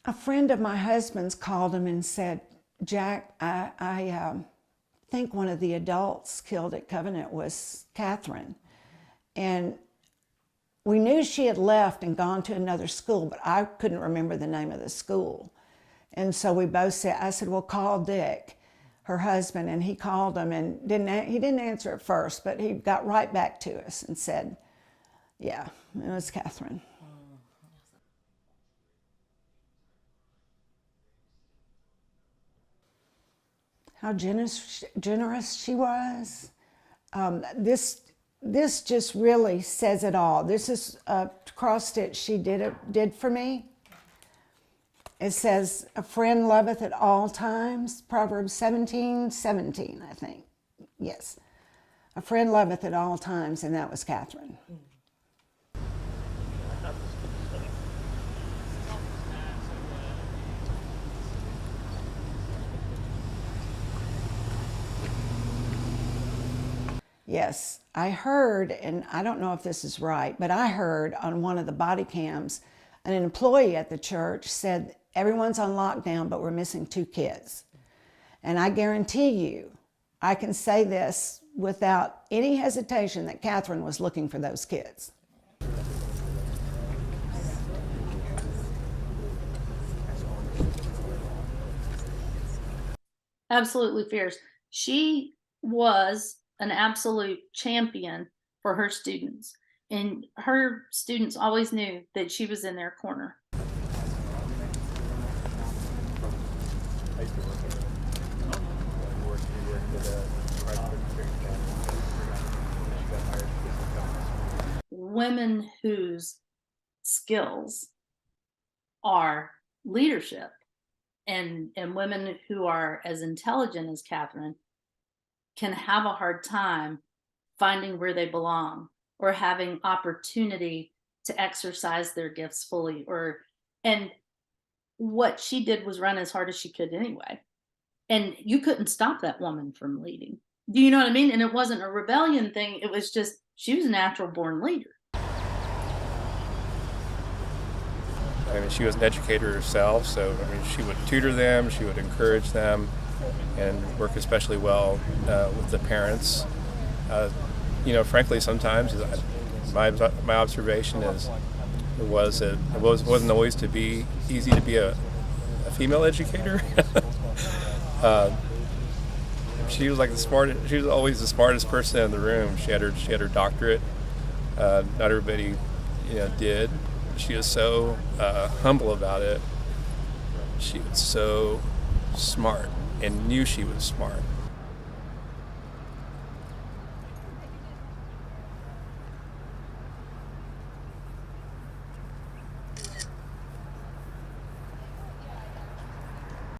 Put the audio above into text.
A friend of my husband's called him and said, Jack, I think one of the adults killed at Covenant was Katherine. And we knew she had left and gone to another school, but I couldn't remember the name of the school. And so we both said, I said, well, call Dick, her husband, and he called him and he didn't answer at first, but he got right back to us and said, yeah, it was Katherine. How generous she was. This just really says it all. This is a cross stitch she did for me. It says, a friend loveth at all times. Proverb 17:17, I think. Yes. A friend loveth at all times, and that was Katherine. Yes, I heard, and I don't know if this is right, but I heard on one of the body cams, an employee at the church said, everyone's on lockdown, but we're missing 2 kids. And I guarantee you, I can say this without any hesitation, that Katherine was looking for those kids. Absolutely fierce. She was an absolute champion for her students, and her students always knew that she was in their corner. Women whose skills are leadership, and women who are as intelligent as Katherine can have a hard time finding where they belong or having opportunity to exercise their gifts fully. And what she did was run as hard as she could anyway. And you couldn't stop that woman from leading. Do you know what I mean? And it wasn't a rebellion thing. It was just, she was a natural born leader. I mean, she was an educator herself, so I mean, she would tutor them, she would encourage them, and work especially well with the parents. Frankly, sometimes my observation is it wasn't always easy to be a female educator. She was she was always the smartest person in the room. She had her doctorate. Not everybody, did. She was so humble about it. She was so smart and knew she was smart.